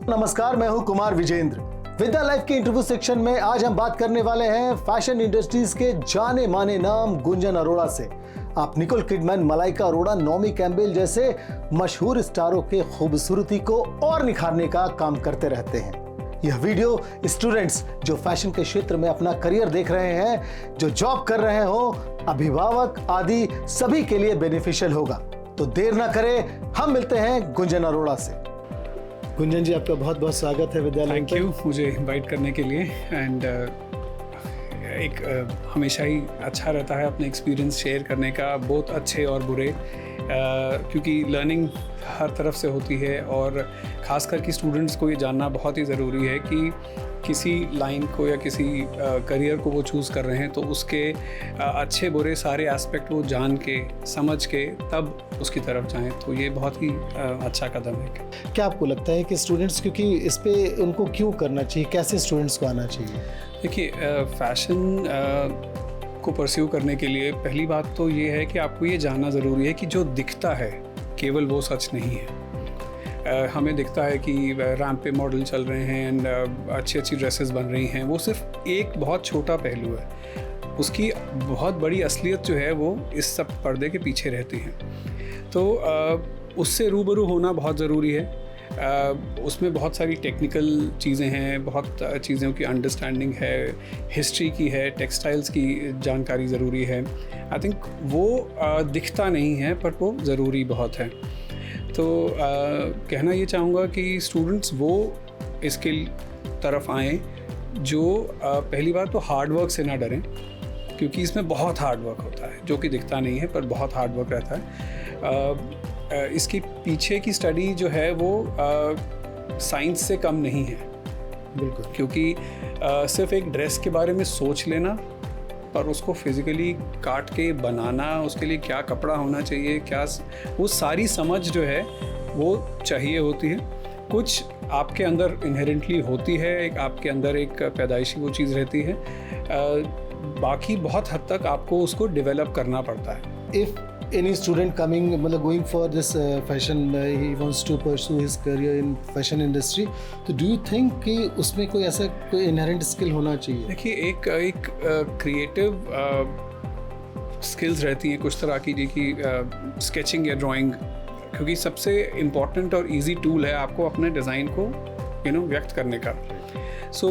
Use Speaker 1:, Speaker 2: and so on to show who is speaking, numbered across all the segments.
Speaker 1: नमस्कार, मैं हूं कुमार विजेंद्र। विद्या लाइफ के इंटरव्यू सेक्शन में आज हम बात करने वाले हैं फैशन इंडस्ट्रीज के जाने माने नाम गुंजन अरोड़ा से। आप Nicole Kidman, Malaika Arora, Naomi Campbell जैसे मशहूर स्टारों के खूबसूरती को और निखारने का काम करते रहते हैं। यह वीडियो स्टूडेंट्स जो फैशन के क्षेत्र में अपना करियर देख रहे हैं, जो जॉब कर रहे हो, अभिभावक आदि सभी के लिए बेनिफिशियल होगा। तो देर ना करें, हम मिलते हैं गुंजन अरोड़ा से। गुंजन जी, आपका बहुत बहुत स्वागत है विद्यालय।
Speaker 2: थैंक यू मुझे इनवाइट करने के लिए। एंड हमेशा ही अच्छा रहता है अपने एक्सपीरियंस शेयर करने का, बहुत अच्छे और बुरे, क्योंकि लर्निंग हर तरफ से होती है और ख़ासकर कि स्टूडेंट्स को ये जानना बहुत ही ज़रूरी है कि किसी लाइन को या किसी करियर को वो चूज़ कर रहे हैं तो उसके अच्छे बुरे सारे एस्पेक्ट वो जान के समझ के तब उसकी तरफ जाएं, तो ये बहुत ही अच्छा कदम है।
Speaker 1: क्या आपको लगता है कि स्टूडेंट्स, क्योंकि इस पे उनको क्यों करना चाहिए, कैसे स्टूडेंट्स को आना चाहिए?
Speaker 2: देखिए, फैशन को परस्यू करने के लिए पहली बात तो ये है कि आपको ये जानना ज़रूरी है कि जो दिखता है केवल वो सच नहीं है। हमें दिखता है कि रैंप पे मॉडल चल रहे हैं एंड अच्छी अच्छी ड्रेसेस बन रही हैं, वो सिर्फ एक बहुत छोटा पहलू है। उसकी बहुत बड़ी असलियत जो है वो इस सब पर्दे के पीछे रहती है। तो उससे रूबरू होना बहुत ज़रूरी है। उसमें बहुत सारी टेक्निकल चीज़ें हैं, बहुत चीज़ों की अंडरस्टैंडिंग है, हिस्ट्री की है, टेक्सटाइल्स की जानकारी ज़रूरी है। आई थिंक वो दिखता नहीं है पर वो ज़रूरी बहुत है। तो कहना ये चाहूँगा कि स्टूडेंट्स वो इसके तरफ आएँ जो पहली बात तो हार्ड वर्क से ना डरें, क्योंकि इसमें बहुत हार्ड वर्क होता है जो कि दिखता नहीं है पर बहुत हार्ड वर्क रहता है। इसके पीछे की स्टडी जो है वो साइंस से कम नहीं है
Speaker 1: बिल्कुल,
Speaker 2: क्योंकि सिर्फ एक ड्रेस के बारे में सोच लेना पर उसको फिज़िकली काट के बनाना, उसके लिए क्या कपड़ा होना चाहिए, क्या वो सारी समझ जो है वो चाहिए होती है। कुछ आपके अंदर इनहेरेंटली होती है, एक आपके अंदर एक पैदाइशी वो चीज़ रहती है, बाकी बहुत हद तक आपको उसको डेवलप करना पड़ता है।
Speaker 1: If any student coming, मतलब going for this fashion, he wants to pursue his career in fashion industry, तो do you think कि उसमें कोई ऐसा कोई inherent skill होना चाहिए?
Speaker 2: देखिए, एक क्रिएटिव स्किल्स रहती हैं कुछ तरह की, जी की स्केचिंग या ड्राइंग, क्योंकि सबसे इम्पॉर्टेंट और इजी टूल है आपको अपने डिज़ाइन को व्यक्त करने का। सो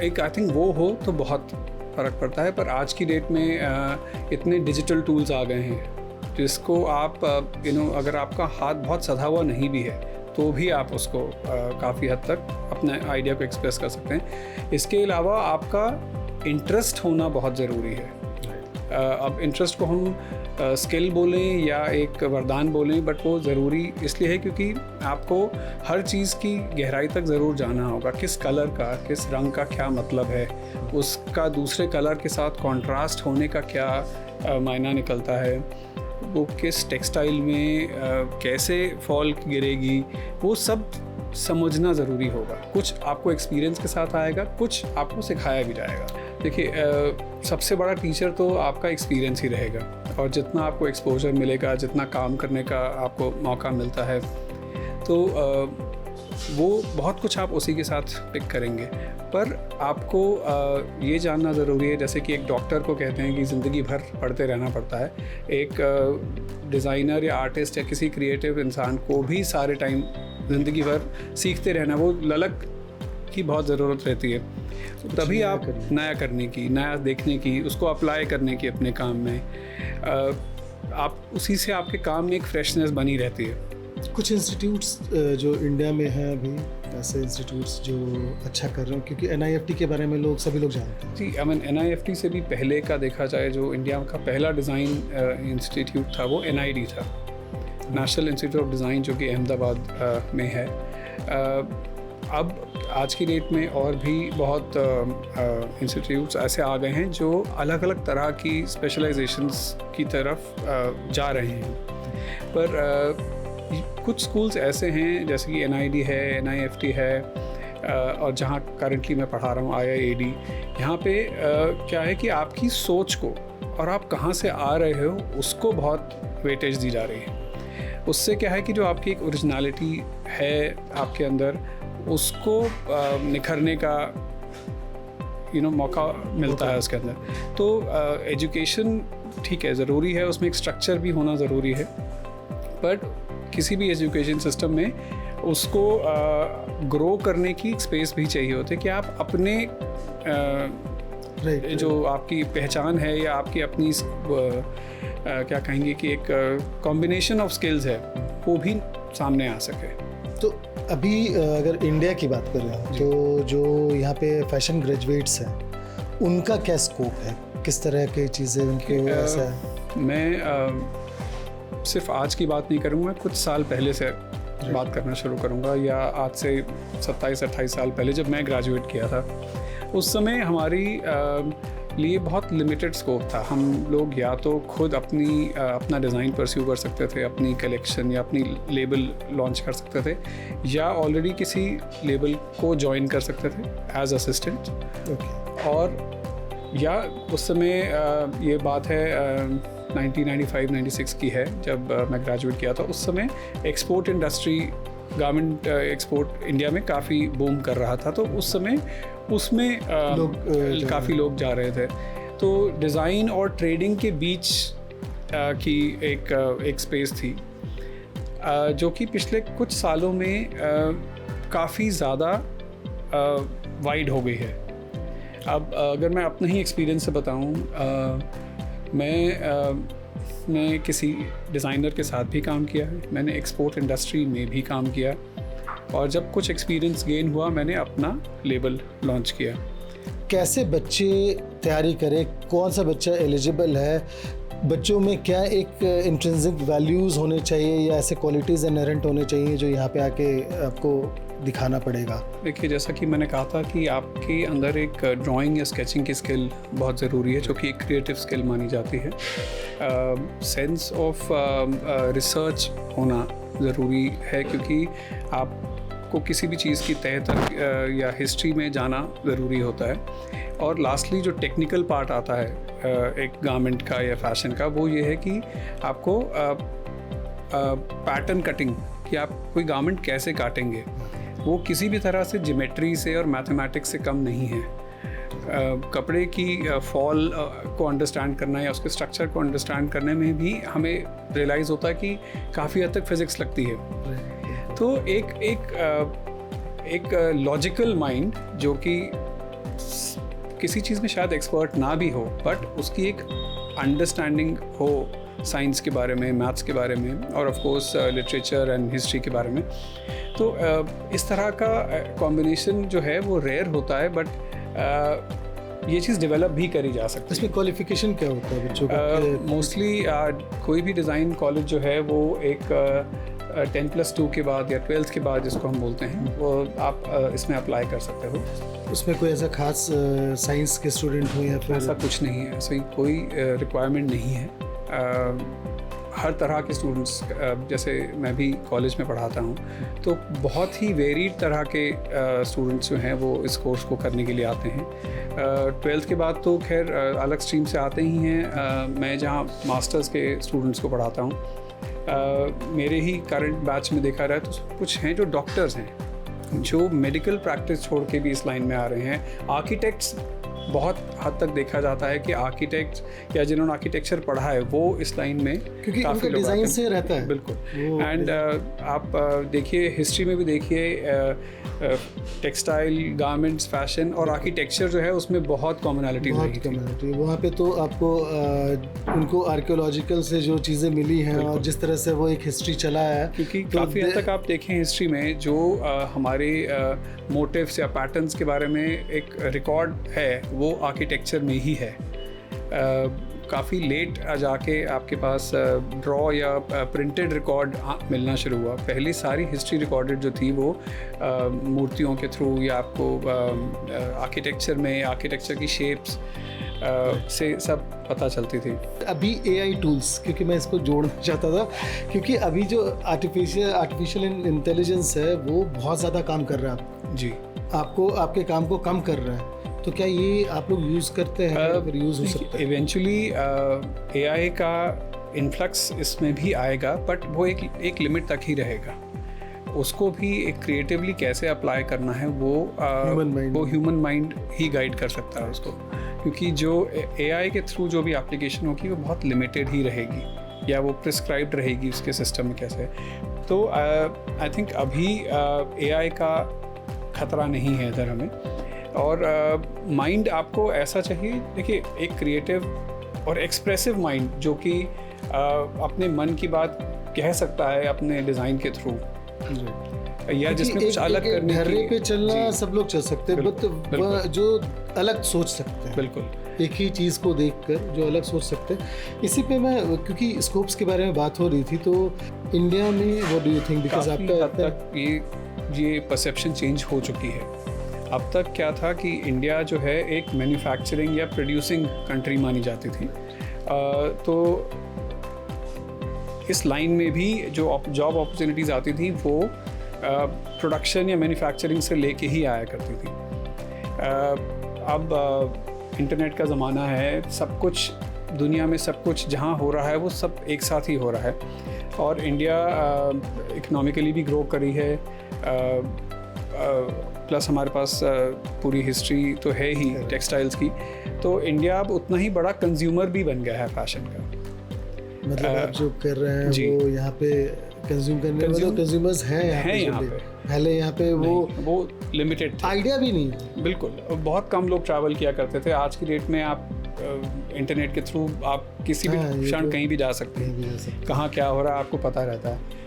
Speaker 2: एक आई थिंक वो हो तो बहुत फ़र्क पड़ता है। पर आज की डेट में इतने डिजिटल टूल्स आ गए हैं जिसको आप अगर आपका हाथ बहुत सधा हुआ नहीं भी है तो भी आप उसको काफ़ी हद तक अपने आइडिया को एक्सप्रेस कर सकते हैं। इसके अलावा आपका इंटरेस्ट होना बहुत ज़रूरी है। अब इंटरेस्ट को हम स्किल बोलें या एक वरदान बोलें, बट वो ज़रूरी इसलिए है क्योंकि आपको हर चीज़ की गहराई तक ज़रूर जाना होगा। किस कलर का, किस रंग का क्या मतलब है, उसका दूसरे कलर के साथ कॉन्ट्रास्ट होने का क्या मायना निकलता है, वो किस टेक्सटाइल में कैसे फॉल गिरेगी, वो सब समझना ज़रूरी होगा। कुछ आपको एक्सपीरियंस के साथ आएगा, कुछ आपको सिखाया भी जाएगा। देखिए, सबसे बड़ा टीचर तो आपका एक्सपीरियंस ही रहेगा, और जितना आपको एक्सपोजर मिलेगा, जितना काम करने का आपको मौका मिलता है, तो वो बहुत कुछ आप उसी के साथ पिक करेंगे। पर आपको ये जानना ज़रूरी है, जैसे कि एक डॉक्टर को कहते हैं कि ज़िंदगी भर पढ़ते रहना पड़ता है, एक डिज़ाइनर या आर्टिस्ट या किसी क्रिएटिव इंसान को भी सारे टाइम ज़िंदगी भर सीखते रहना, वो ललक की बहुत ज़रूरत रहती है। तभी आप नया करने की, नया देखने की, उसको अप्लाई करने की अपने काम में, आप उसी से आपके काम में एक फ्रेशनेस बनी रहती है।
Speaker 1: कुछ इंस्टीट्यूट्स जो इंडिया में हैं अभी, ऐसे इंस्टीट्यूट्स जो अच्छा कर रहे हैं, क्योंकि NIFT के बारे में सभी लोग जानते हैं।
Speaker 2: जी, NIFT से भी पहले का देखा जाए, जो इंडिया का पहला डिज़ाइन इंस्टीट्यूट था वो NID था, नेशनल इंस्टीट्यूट ऑफ डिज़ाइन, जो कि अहमदाबाद में है। अब आज की डेट में और भी बहुत इंस्टीट्यूट्स ऐसे आ गए हैं जो अलग अलग तरह की स्पेशलाइजेशंस की तरफ जा रहे हैं। पर कुछ स्कूल्स ऐसे हैं जैसे कि NID है, NIFT है, और जहाँ करंटली मैं पढ़ा रहा हूँ IIAD, यहाँ पे क्या है कि आपकी सोच को और आप कहाँ से आ रहे हो उसको बहुत वेटेज दी जा रही है। उससे क्या है कि जो आपकी एक ओरिजिनलिटी है आपके अंदर, उसको निखरने का मौका मिलता है उसके अंदर। तो एजुकेशन ठीक है, ज़रूरी है, उसमें एक स्ट्रक्चर भी होना ज़रूरी है, बट किसी भी एजुकेशन सिस्टम में उसको ग्रो करने की स्पेस भी चाहिए होती है कि आप अपने जो आपकी पहचान है या आपकी अपनी क्या कहेंगे कि एक कॉम्बिनेशन ऑफ स्किल्स है वो भी सामने आ सके।
Speaker 1: तो अभी अगर इंडिया की बात करें तो जो यहाँ पे फैशन ग्रेजुएट्स हैं उनका क्या स्कोप है, किस तरह की चीज़ें उनको ऐसा है?
Speaker 2: मैं सिर्फ आज की बात नहीं करूँगा, कुछ साल पहले से बात करना शुरू करूँगा, या आज से 27-28 साल पहले जब मैं ग्रेजुएट किया था, उस समय हमारी लिए बहुत लिमिटेड स्कोप था। हम लोग या तो खुद अपना डिज़ाइन परस्यू कर सकते थे, अपनी कलेक्शन या अपनी लेबल लॉन्च कर सकते थे, या ऑलरेडी किसी लेबल को ज्वाइन कर सकते थे एज असिस्टेंट। और या उस समय ये बात है 1995-96 की है, जब मैं ग्रेजुएट किया था। उस समय export industry, garment export India में काफ़ी बूम कर रहा था, तो उस समय उसमें काफ़ी लोग जा रहे थे। तो डिज़ाइन और ट्रेडिंग के बीच की एक स्पेस थी जो कि पिछले कुछ सालों में काफ़ी ज़्यादा वाइड हो गई है। अब अगर मैं अपने ही एक्सपीरियंस से बताऊं, मैं किसी डिज़ाइनर के साथ भी काम किया है, मैंने एक्सपोर्ट इंडस्ट्री में भी काम किया, और जब कुछ एक्सपीरियंस गेन हुआ मैंने अपना लेबल लॉन्च किया।
Speaker 1: कैसे बच्चे तैयारी करें, कौन सा बच्चा एलिजिबल है, बच्चों में क्या एक इंट्रिंसिक वैल्यूज़ होने चाहिए या ऐसे क्वालिटीज़ इनहेरेंट होने चाहिए जो यहाँ पे आके आपको दिखाना पड़ेगा?
Speaker 2: देखिए, जैसा कि मैंने कहा था कि आपके अंदर एक ड्राइंग या स्केचिंग की स्किल बहुत ज़रूरी है, जो कि एक क्रिएटिव स्किल मानी जाती है। सेंस ऑफ रिसर्च होना ज़रूरी है, क्योंकि आपको किसी भी चीज़ की तह तक या हिस्ट्री में जाना ज़रूरी होता है। और लास्टली जो टेक्निकल पार्ट आता है एक गारमेंट का या फैशन का, वो ये है कि आपको पैटर्न कटिंग, कि आप कोई गारमेंट कैसे काटेंगे, वो किसी भी तरह से ज्योमेट्री से और मैथमेटिक्स से कम नहीं है। कपड़े की फॉल को अंडरस्टैंड करना या उसके स्ट्रक्चर को अंडरस्टैंड करने में भी हमें रियलाइज़ होता है कि काफ़ी हद तक फिज़िक्स लगती है। तो एक लॉजिकल माइंड जो कि किसी चीज़ में शायद एक्सपर्ट ना भी हो, बट उसकी एक अंडरस्टैंडिंग हो साइंस के बारे में, मैथ्स के बारे में, और of course literature and history के बारे में। तो इस तरह का कॉम्बिनेशन जो है वो रेयर होता है, बट ये चीज़ डेवलप भी करी जा सकती है।
Speaker 1: इसमें क्वालिफिकेशन क्या होता है बच्चों का?
Speaker 2: मोस्टली कोई भी डिज़ाइन कॉलेज जो है वो एक 10+2 के बाद या 12th के बाद, जिसको हम बोलते हैं, वो आप इसमें अप्लाई कर सकते हो।
Speaker 1: उसमें कोई ऐसा खास साइंस के स्टूडेंट हो या फिर?
Speaker 2: ऐसा कुछ नहीं है, ऐसा कोई रिक्वायरमेंट नहीं है। हर तरह के स्टूडेंट्स, जैसे मैं भी कॉलेज में पढ़ाता हूँ, तो बहुत ही वेरीड तरह के स्टूडेंट्स जो हैं वो इस कोर्स को करने के लिए आते हैं। 12th के बाद तो खैर अलग स्ट्रीम से आते ही हैं। मैं जहाँ मास्टर्स के स्टूडेंट्स को पढ़ाता हूँ, मेरे ही करंट बैच में देखा रहा है तो कुछ हैं जो डॉक्टर्स हैं, जो मेडिकल प्रैक्टिस छोड़ के भी इस लाइन में आ रहे हैं। आर्किटेक्ट्स बहुत हद तक देखा जाता है कि आर्किटेक्ट या जिन्होंने आर्किटेक्चर पढ़ा है वो इस लाइन में,
Speaker 1: क्योंकि उनका डिज़ाइन से रहता है।
Speaker 2: बिल्कुल। एंड आप देखिए, हिस्ट्री में भी देखिए, टेक्सटाइल, गारमेंट्स, फैशन और आर्किटेक्चर जो है उसमें बहुत कॉमनैलिटी
Speaker 1: है। वहाँ पे तो आपको उनको आर्कियोलॉजिकल से जो चीज़ें मिली हैं और जिस तरह से वो एक हिस्ट्री चला है,
Speaker 2: क्योंकि काफ़ी हद तक आप देखें हिस्ट्री में जो हमारे मोटिव्स या पैटर्न्स के बारे में एक रिकॉर्ड है, वो आर्किटेक्चर में ही है। काफ़ी लेट जाके आपके पास ड्रॉ या प्रिंटेड रिकॉर्ड मिलना शुरू हुआ। पहली सारी हिस्ट्री रिकॉर्डेड जो थी वो मूर्तियों के थ्रू या आपको आर्किटेक्चर में, आर्किटेक्चर की शेप्स से सब पता चलती थी।
Speaker 1: अभी AI टूल्स, क्योंकि मैं इसको जोड़ना चाहता था, क्योंकि अभी जो आर्टिफिशियल इंटेलिजेंस है वो बहुत ज़्यादा काम कर रहा है।
Speaker 2: जी,
Speaker 1: आपको आपके काम को कम कर रहा है, तो क्या ये आप लोग यूज़ करते हैं? अगर यूज़ हो सकता है
Speaker 2: इवेंचुअली AI का इन्फ्लक्स इसमें भी आएगा, बट वो एक लिमिट तक ही रहेगा। उसको भी एक क्रिएटिवली कैसे अप्लाई करना है वो ह्यूमन माइंड ही गाइड कर सकता है उसको, क्योंकि जो AI के थ्रू जो भी एप्लीकेशन होगी वो बहुत लिमिटेड ही रहेगी या वो प्रिस्क्राइब्ड रहेगी उसके सिस्टम में कैसे। तो आई थिंक अभी AI का खतरा नहीं है इधर हमें। और माइंड आपको ऐसा चाहिए, देखिए एक क्रिएटिव और एक्सप्रेसिव माइंड जो कि अपने मन की बात कह सकता है अपने डिज़ाइन के थ्रू, या जिसमें कुछ अलग करने
Speaker 1: की पे चलना सब लोग चल सकते हैं, बट जो अलग सोच सकते हैं,
Speaker 2: बिल्कुल
Speaker 1: एक ही चीज़ को देखकर जो अलग सोच सकते हैं। इसी पे मैं, क्योंकि स्कोप्स के बारे में बात हो रही थी, तो इंडिया में what do you think, because आपका
Speaker 2: ये परसेप्शन चेंज हो चुकी है। अब तक क्या था कि इंडिया जो है एक मैन्युफैक्चरिंग या प्रोड्यूसिंग कंट्री मानी जाती थी, तो इस लाइन में भी जो जॉब अपॉर्चुनिटीज़ आती थी वो प्रोडक्शन या मैन्युफैक्चरिंग से लेके ही आया करती थी। अब इंटरनेट का ज़माना है, सब कुछ दुनिया में सब कुछ जहाँ हो रहा है वो सब एक साथ ही हो रहा है, और इंडिया इकोनॉमिकली भी ग्रो करी है, प्लस हमारे पास पूरी हिस्ट्री तो है ही टेक्सटाइल्स की, तो इंडिया अब उतना ही बड़ा कंज्यूमर भी बन गया है फैशन का।
Speaker 1: मतलब आप जो कर रहे हैं वो यहाँ पे कंज्यूम करने वाले कंज्यूमर्स हैं यहाँ पे। पहले यहाँ पे वो
Speaker 2: लिमिटेड थे,
Speaker 1: आइडिया भी नहीं,
Speaker 2: बिल्कुल बहुत कम लोग ट्रैवल किया करते थे। आज की डेट में आप इंटरनेट के थ्रू आप किसी भी क्षण कहीं भी जा सकते हैं, कहाँ क्या हो रहा है आपको पता रहता है।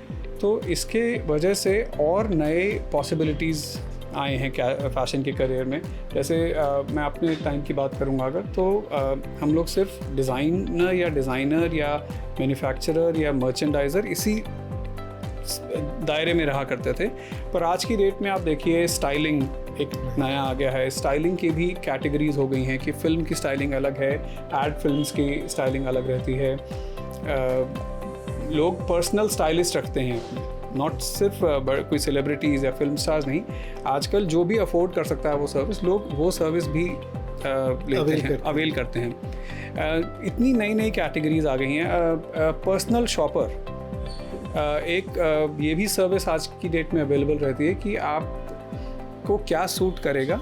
Speaker 2: तो इसके वजह से और नए पॉसिबिलिटीज़ आए हैं क्या फ़ैशन के करियर में। जैसे मैं अपने टाइम की बात करूँगा अगर, तो हम लोग सिर्फ डिज़ाइनर या मैन्युफैक्चरर या मर्चेंडाइज़र इसी दायरे में रहा करते थे, पर आज की डेट में आप देखिए स्टाइलिंग एक नया आ गया है। स्टाइलिंग की भी कैटेगरीज हो गई हैं कि फ़िल्म की स्टाइलिंग अलग है, एड फिल्म्स की स्टाइलिंग अलग रहती है। लोग पर्सनल स्टाइलिस्ट रखते हैं, नॉट सिर्फ कोई सेलिब्रिटीज़ या फिल्म स्टार्स नहीं, आजकल जो भी अफोर्ड कर सकता है वो सर्विस, लोग वो सर्विस भी अवेल करते हैं। इतनी नई नई कैटेगरीज आ गई हैं। पर्सनल शॉपर एक ये भी सर्विस आज की डेट में अवेलेबल रहती है कि आपको क्या सूट करेगा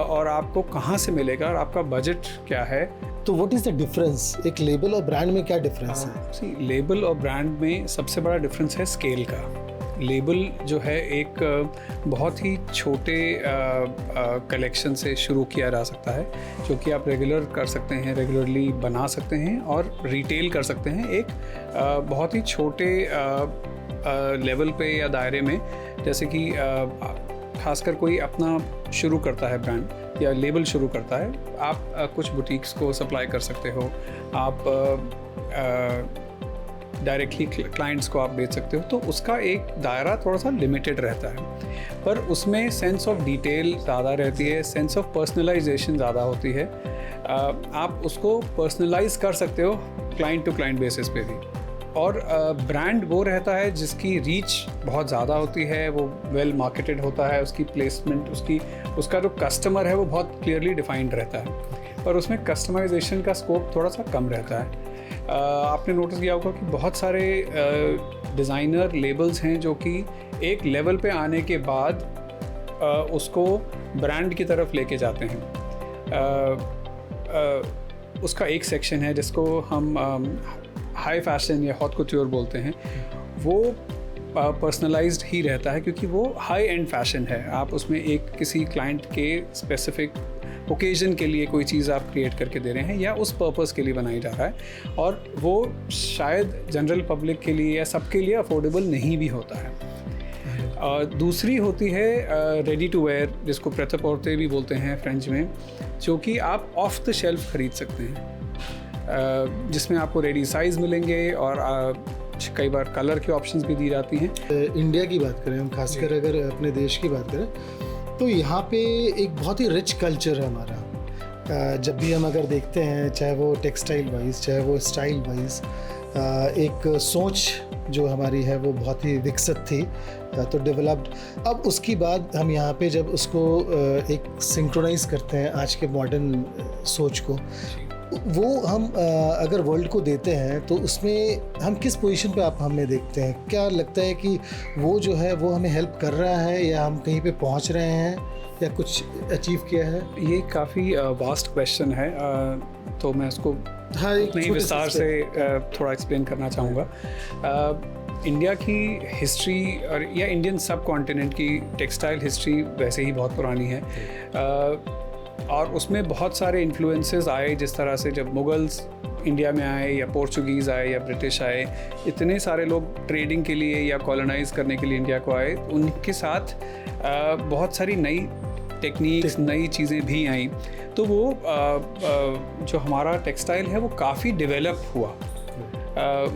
Speaker 2: और आपको कहाँ से मिलेगा और आपका बजट क्या है।
Speaker 1: तो व्हाट इज़ द डिफरेंस, एक लेबल और ब्रांड में क्या डिफरेंस है?
Speaker 2: लेबल और ब्रांड में सबसे बड़ा डिफरेंस है स्केल का। लेबल जो है एक बहुत ही छोटे कलेक्शन से शुरू किया जा सकता है, जो कि आप रेगुलर कर सकते हैं, रेगुलरली बना सकते हैं और रिटेल कर सकते हैं एक बहुत ही छोटे लेवल पे या दायरे में। जैसे कि खासकर कोई अपना शुरू करता है ब्रांड या लेबल शुरू करता है, आप कुछ बुटीक्स को सप्लाई कर सकते हो, आप डायरेक्टली क्लाइंट्स को आप बेच सकते हो, तो उसका एक दायरा थोड़ा सा लिमिटेड रहता है, पर उसमें सेंस ऑफ डिटेल ज़्यादा रहती है, सेंस ऑफ पर्सनलाइजेशन ज़्यादा होती है। आप उसको पर्सनलाइज कर सकते हो क्लाइंट टू क्लाइंट बेसिस पे भी। और ब्रांड वो रहता है जिसकी रीच बहुत ज़्यादा होती है, वो वेल मार्केटेड होता है, उसकी प्लेसमेंट, उसका जो कस्टमर है वो बहुत क्लियरली डिफाइंड रहता है, पर उसमें कस्टमाइजेशन का स्कोप थोड़ा सा कम रहता है। आपने नोटिस किया होगा कि बहुत सारे डिज़ाइनर लेबल्स हैं जो कि एक लेवल पे आने के बाद उसको ब्रांड की तरफ लेके जाते हैं। उसका एक सेक्शन है जिसको हम हाई फैशन या हॉट कुट्योर बोलते हैं, वो पर्सनलाइज्ड ही रहता है क्योंकि वो हाई एंड फैशन है। आप उसमें एक किसी क्लाइंट के स्पेसिफिक ओकेजन के लिए कोई चीज़ आप क्रिएट करके दे रहे हैं या उस पर्पस के लिए बनाई जा रहा है, और वो शायद जनरल पब्लिक के लिए या सबके लिए अफोर्डेबल नहीं भी होता है। दूसरी होती है रेडी टू वेयर, जिसको प्रेत-आ-पोर्टर भी बोलते हैं फ्रेंच में, जो कि आप ऑफ द शेल्फ ख़रीद सकते हैं, जिसमें आपको रेडी साइज़ मिलेंगे और कई बार कलर के ऑप्शंस भी दी जाती हैं।
Speaker 1: इंडिया की बात करें हम, खासकर अगर अपने देश की बात करें, तो यहाँ पे एक बहुत ही रिच कल्चर है हमारा। जब भी हम अगर देखते हैं, चाहे वो टेक्सटाइल वाइज, चाहे वो स्टाइल वाइज, एक सोच जो हमारी है वो बहुत ही विकसित थी, तो डेवलप्ड। अब उसकी बाद हम यहाँ पे जब उसको एक सिंक्रोनाइज करते हैं आज के मॉडर्न सोच को, वो हम अगर वर्ल्ड को देते हैं तो उसमें हम किस पोजीशन पे आप हमें देखते हैं? क्या लगता है कि वो जो है वो हमें हेल्प कर रहा है या हम कहीं पे पहुंच रहे हैं या कुछ अचीव किया है?
Speaker 2: ये काफ़ी वास्ट क्वेश्चन है, तो मैं इसको
Speaker 1: हाँ,
Speaker 2: नहीं विस्तार से थोड़ा एक्सप्लेन करना चाहूँगा। इंडिया की हिस्ट्री और या इंडियन सब कॉन्टिनेंट की टेक्सटाइल हिस्ट्री वैसे ही बहुत पुरानी है, और उसमें बहुत सारे इन्फ्लुएंसेस आए। जिस तरह से जब मुगल्स इंडिया में आए या पोर्चुगीज़ आए या ब्रिटिश आए, इतने सारे लोग ट्रेडिंग के लिए या कॉलोनाइज करने के लिए इंडिया को आए, उनके साथ बहुत सारी नई टेक्निक्स, नई चीज़ें भी आई। तो वो जो हमारा टेक्सटाइल है वो काफ़ी डेवलप हुआ,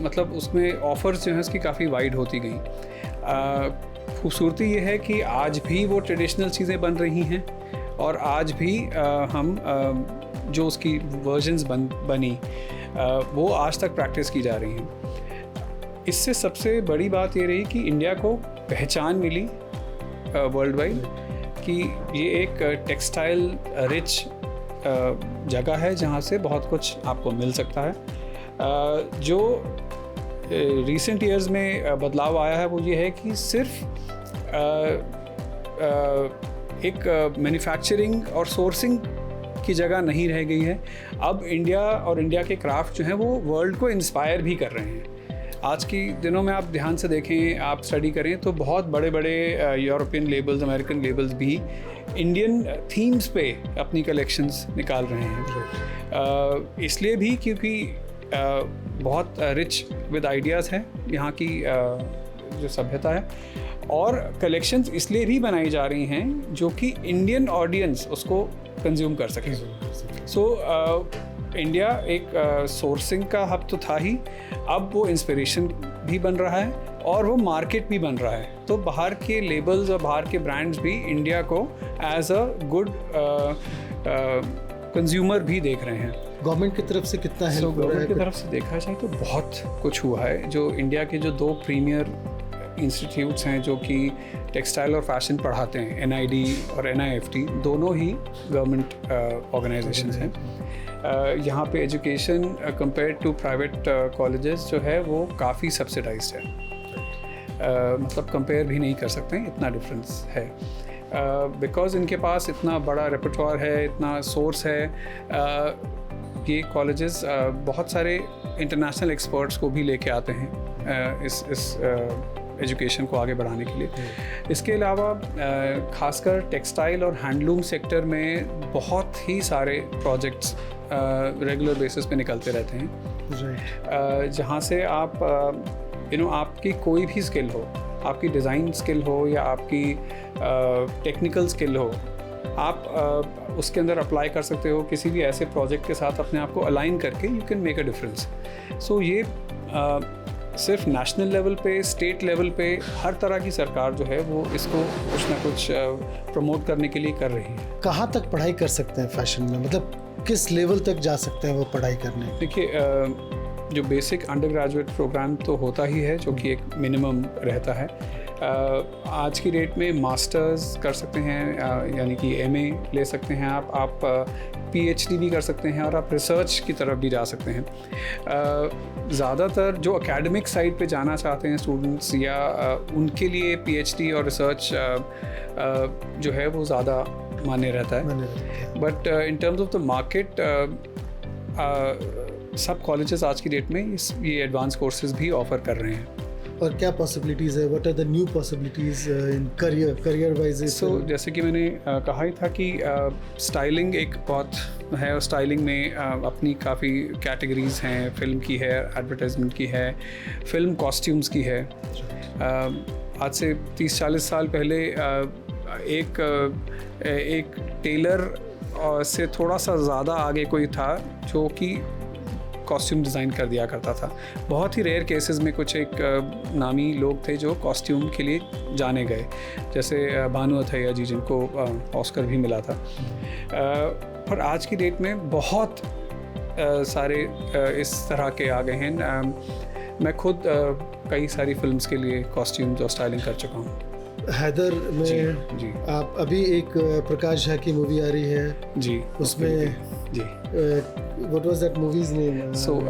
Speaker 2: मतलब उसमें ऑफ़र्स जो हैं उसकी काफ़ी वाइड होती गई। खूबसूरती ये है कि आज भी वो ट्रेडिशनल चीज़ें बन रही हैं और आज भी हम जो उसकी वर्जन्स बनी वो आज तक प्रैक्टिस की जा रही हैं। इससे सबसे बड़ी बात ये रही कि इंडिया को पहचान मिली वर्ल्ड वाइड कि ये एक टेक्सटाइल रिच जगह है जहाँ से बहुत कुछ आपको मिल सकता है। जो रिसेंट ईयर्स में बदलाव आया है वो ये है कि सिर्फ एक मैन्युफैक्चरिंग और सोर्सिंग की जगह नहीं रह गई है। अब इंडिया और इंडिया के क्राफ्ट जो हैं वो वर्ल्ड को इंस्पायर भी कर रहे हैं। आज की दिनों में आप ध्यान से देखें, आप स्टडी करें तो बहुत बड़े बड़े यूरोपियन लेबल्स, अमेरिकन लेबल्स भी इंडियन थीम्स पे अपनी कलेक्शंस निकाल रहे हैं। इसलिए भी क्योंकि बहुत रिच विद आइडियाज़ है यहाँ की जो सभ्यता है, और कलेक्शंस इसलिए भी बनाई जा रही हैं जो कि इंडियन ऑडियंस उसको कंज्यूम कर सके। सो इंडिया एक सोर्सिंग का हब तो था ही, अब वो इंस्पिरेशन भी बन रहा है और वो मार्केट भी बन रहा है। तो बाहर के लेबल्स और बाहर के ब्रांड्स भी इंडिया को एज अ गुड कंज्यूमर भी देख रहे हैं।
Speaker 1: गवर्नमेंट की तरफ से कितना हेल्प हो रहा है?
Speaker 2: गवर्नमेंट की तरफ से देखा जाए तो बहुत कुछ हुआ है। जो इंडिया के जो 2 प्रीमियर इंस्टीट्यूट्स हैं जो कि टेक्सटाइल और फैशन पढ़ाते हैं, NID और NIFT, दोनों ही गवर्नमेंट ऑर्गेनाइजेशंस हैं। यहाँ पे education compare to private colleges जो है वो काफ़ी सब्सिडाइज्ड है, मतलब कंपेयर भी नहीं कर सकते, इतना डिफरेंस है। बिकॉज़ इनके पास इतना बड़ा रेपर्टोर है, इतना सोर्स है। ये कॉलेजेस बहुत सारे इंटरनेशनल एक्सपर्ट्स को भी लेके आते हैं इस एजुकेशन को आगे बढ़ाने के लिए। इसके अलावा खासकर टेक्सटाइल और हैंडलूम सेक्टर में बहुत ही सारे प्रोजेक्ट्स रेगुलर बेसिस पे निकलते रहते हैं, जहाँ से आप आपकी कोई भी स्किल हो, आपकी डिज़ाइन स्किल हो या आपकी टेक्निकल स्किल हो, आप उसके अंदर अप्लाई कर सकते हो। किसी भी ऐसे प्रोजेक्ट के साथ अपने आप को अलाइन करके you can make a difference. So ये सिर्फ नेशनल लेवल पे, स्टेट लेवल पे हर तरह की सरकार जो है वो इसको कुछ ना कुछ प्रमोट करने के लिए कर रही है।
Speaker 1: कहाँ तक पढ़ाई कर सकते हैं फैशन में, मतलब किस लेवल तक जा सकते हैं वो पढ़ाई करने?
Speaker 2: देखिए, जो बेसिक अंडर ग्रेजुएट प्रोग्राम तो होता ही है जो कि एक मिनिमम रहता है। आज की डेट में मास्टर्स कर सकते हैं, यानी कि MA ले सकते हैं आप PhD भी कर सकते हैं और आप रिसर्च की तरफ भी जा सकते हैं। ज़्यादातर जो एकेडमिक साइड पे जाना चाहते हैं स्टूडेंट्स या उनके लिए PhD और रिसर्च जो है वो ज़्यादा मान्य रहता है। But in terms of the market, सब कॉलेजेस आज की डेट में ये एडवांस कोर्सेज भी ऑफ़र कर रहे हैं।
Speaker 1: और क्या पॉसिबिलिटीज़ है? What are the new possibilities in career wise?
Speaker 2: So जैसे कि मैंने कहा ही था कि स्टाइलिंग एक बहुत है, और स्टाइलिंग में अपनी काफ़ी कैटेगरीज हैं। फिल्म की है, एडवर्टाइजमेंट की है, फिल्म कॉस्ट्यूम्स की है। आज से 30-40 साल पहले एक टेलर से थोड़ा सा ज़्यादा आगे कोई था जो कि कॉस्ट्यूम डिज़ाइन कर दिया करता था। बहुत ही रेयर केसेस में कुछ एक नामी लोग थे जो कॉस्ट्यूम के लिए जाने गए, जैसे भानु अथैया जी जिनको ऑस्कर भी मिला था। पर आज की डेट में बहुत सारे इस तरह के आ गए हैं। मैं खुद कई सारी फिल्म्स के लिए कॉस्ट्यूम्स और स्टाइलिंग कर चुका हूँ।
Speaker 1: हैदर में
Speaker 2: जी।
Speaker 1: आप अभी एक प्रकाश झा की मूवी आ रही है
Speaker 2: जी,
Speaker 1: उसमें
Speaker 2: जी।
Speaker 1: What was that movie's name?
Speaker 2: So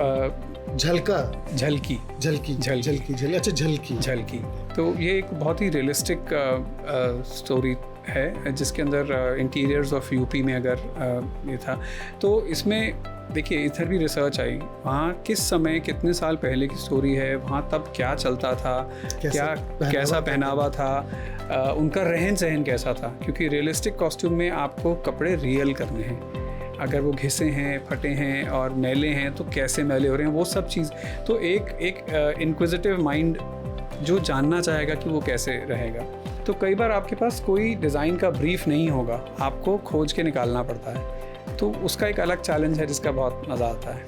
Speaker 1: Jhalka,
Speaker 2: Jhalki
Speaker 1: अच्छा झलकी।
Speaker 2: तो ये एक बहुत ही रियलिस्टिक स्टोरी है जिसके अंदर इंटीरियर्स ऑफ यूपी में अगर ये था, तो इसमें देखिए इधर भी रिसर्च आई, वहाँ किस समय कितने साल पहले की स्टोरी है, वहाँ तब क्या चलता था, कैसा पहनावा था, उनका रहन सहन कैसा था, क्योंकि रियलिस्टिक कॉस्ट्यूम में आपको कपड़े रियल करने हैं। अगर वो घिसे हैं, फटे हैं और मैले हैं तो कैसे मैले हो रहे हैं, वो सब चीज़। तो एक इंक्विजिटिव माइंड जो जानना चाहेगा कि वो कैसे रहेगा। तो कई बार आपके पास कोई डिज़ाइन का ब्रीफ नहीं होगा, आपको खोज के निकालना पड़ता है, तो उसका एक अलग चैलेंज है जिसका बहुत मज़ा आता है।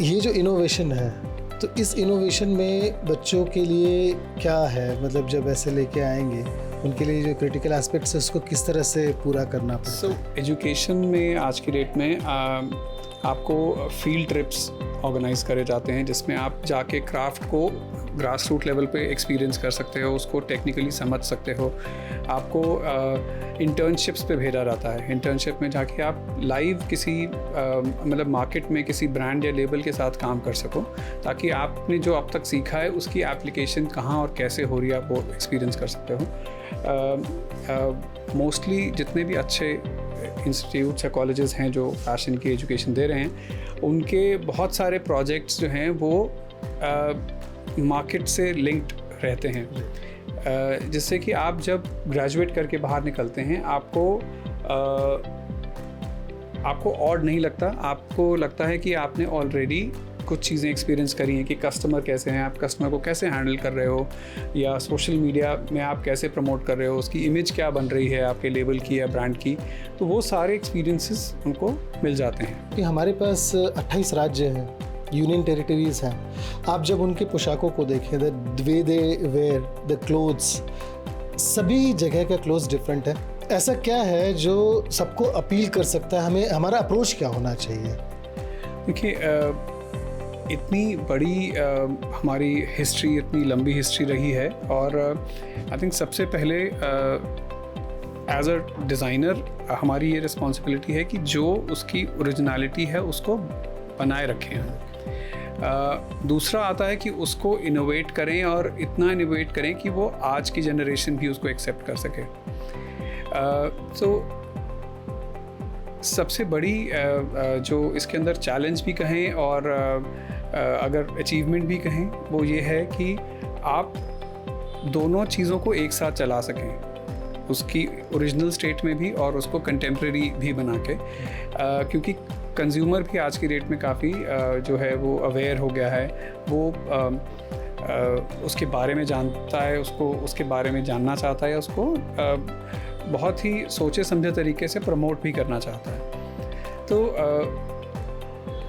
Speaker 1: ये जो इनोवेशन है, तो इस इनोवेशन में बच्चों के लिए क्या है, मतलब जब ऐसे लेके आएंगे उनके लिए जो क्रिटिकल एस्पेक्ट्स है उसको किस तरह से पूरा करना पड़ता है?
Speaker 2: एजुकेशन में आज की डेट में आपको फील्ड ट्रिप्स ऑर्गेनाइज करे जाते हैं जिसमें आप जाके क्राफ्ट को ग्रास रूट लेवल पे एक्सपीरियंस कर सकते हो, उसको टेक्निकली समझ सकते हो। आपको इंटर्नशिप्स पे भेजा जाता है, इंटर्नशिप में जाके आप लाइव किसी मतलब मार्केट में किसी ब्रांड या लेबल के साथ काम कर सको, ताकि आपने जो अब तक सीखा है उसकी एप्लीकेशन कहाँ और कैसे हो रही है आप वो एक्सपीरियंस कर सकते हो। मोस्टली जितने भी अच्छे इंस्टीट्यूट्स या कॉलेजेस हैं जो फैशन की एजुकेशन दे रहे हैं, उनके बहुत सारे प्रोजेक्ट्स जो हैं वो मार्केट से लिंक्ड रहते हैं, जिससे कि आप जब ग्रेजुएट करके बाहर निकलते हैं आपको ऑड नहीं लगता, आपको लगता है कि आपने ऑलरेडी कुछ चीज़ें एक्सपीरियंस करी हैं कि कस्टमर कैसे हैं, आप कस्टमर को कैसे हैंडल कर रहे हो, या सोशल मीडिया में आप कैसे प्रमोट कर रहे हो, उसकी इमेज क्या बन रही है आपके लेबल की या ब्रांड की। तो वो सारे एक्सपीरियंसेस उनको मिल जाते हैं।
Speaker 1: कि हमारे पास 28 राज्य हैं, यूनियन टेरिटरीज हैं। आप जब उनके पोशाकों को देखें, the way they wear the clothes, सभी जगह का क्लोथ्स डिफरेंट है। ऐसा क्या है जो सबको अपील कर सकता है? हमें हमारा अप्रोच क्या होना चाहिए?
Speaker 2: देखिए इतनी बड़ी हमारी हिस्ट्री, इतनी लंबी हिस्ट्री रही है, और आई थिंक सबसे पहले एज अ डिज़ाइनर हमारी ये रिस्पॉन्सिबिलिटी है कि जो उसकी ओरिजिनलिटी है उसको बनाए रखें हम। दूसरा आता है कि उसको इनोवेट करें, और इतना इनोवेट करें कि वो आज की जनरेशन भी उसको एक्सेप्ट कर सके। तो सबसे बड़ी जो इसके अंदर चैलेंज भी कहें और अगर अचीवमेंट भी कहें, वो ये है कि आप दोनों चीज़ों को एक साथ चला सकें, उसकी ओरिजिनल स्टेट में भी और उसको कंटेम्प्रेरी भी बना के, क्योंकि कंज्यूमर भी आज की डेट में काफ़ी जो है वो अवेयर हो गया है, वो उसके बारे में जानता है, उसको उसके बारे में जानना चाहता है, उसको बहुत ही सोचे समझे तरीके से प्रमोट भी करना चाहता है। तो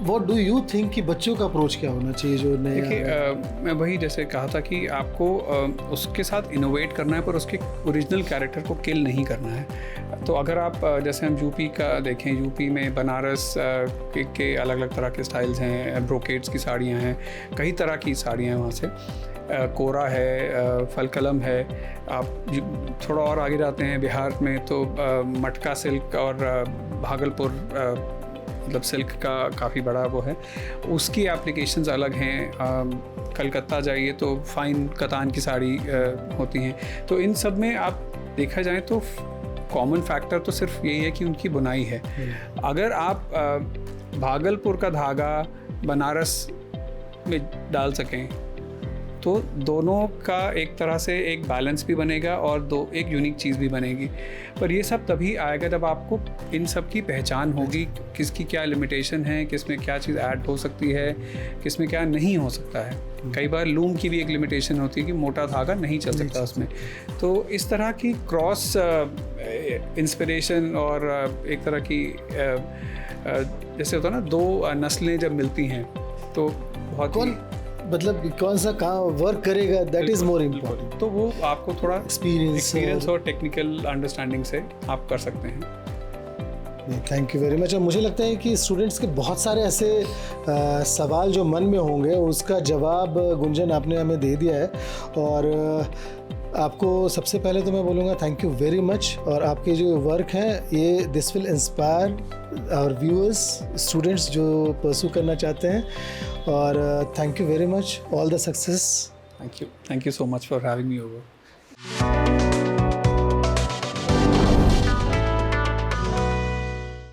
Speaker 1: व्हाट डू यू थिंक कि बच्चों का अप्रोच क्या होना चाहिए जो नया?
Speaker 2: देखिए मैं वही जैसे कहा था कि आपको उसके साथ इनोवेट करना है, पर उसके ओरिजिनल कैरेक्टर को किल नहीं करना है। तो अगर आप जैसे हम यूपी का देखें, यूपी में बनारस के अलग अलग तरह के स्टाइल्स हैं, ब्रोकेड्स की साड़ियाँ हैं, कई तरह की साड़ियाँ हैं वहाँ से, कोरा है, फलकलम है। आप थोड़ा और आगे जाते हैं बिहार में तो मटका सिल्क और भागलपुर मतलब सिल्क का काफ़ी बड़ा वो है, उसकी एप्लीकेशंस अलग हैं। कलकत्ता जाइए तो फाइन कतान की साड़ी होती हैं। तो इन सब में आप देखा जाए तो कॉमन फैक्टर तो सिर्फ यही है कि उनकी बुनाई है। अगर आप भागलपुर का धागा बनारस में डाल सकें तो दोनों का एक तरह से एक बैलेंस भी बनेगा और एक यूनिक चीज़ भी बनेगी। पर ये सब तभी आएगा जब आपको इन सब की पहचान होगी, किसकी क्या लिमिटेशन है, किस में क्या चीज़ ऐड हो सकती है, किस में क्या नहीं हो सकता है। कई बार लूम की भी एक लिमिटेशन होती है कि मोटा धागा नहीं चल सकता उसमें। तो इस तरह की क्रॉस इंस्पिरेशन और एक तरह की जैसे होता है ना, दो नस्लें जब मिलती हैं तो बहुत
Speaker 1: मतलब कौन सा काम वर्क करेगा, दैट इज मोर इम्पोर्टेंट।
Speaker 2: तो वो आपको थोड़ा
Speaker 1: एक्सपीरियंस
Speaker 2: और टेक्निकल अंडरस्टैंडिंग से आप कर सकते हैं।
Speaker 1: Thank you very much. और मुझे लगता है कि स्टूडेंट्स के बहुत सारे ऐसे सवाल जो मन में होंगे, उसका जवाब गुंजन आपने हमें दे दिया है। और आपको सबसे पहले तो मैं बोलूँगा थैंक यू वेरी मच, और आपके जो वर्क हैं ये this will inspire our viewers, students जो परसू करना चाहते हैं, और thank you very much, all the success.
Speaker 2: Thank you so much for having me over.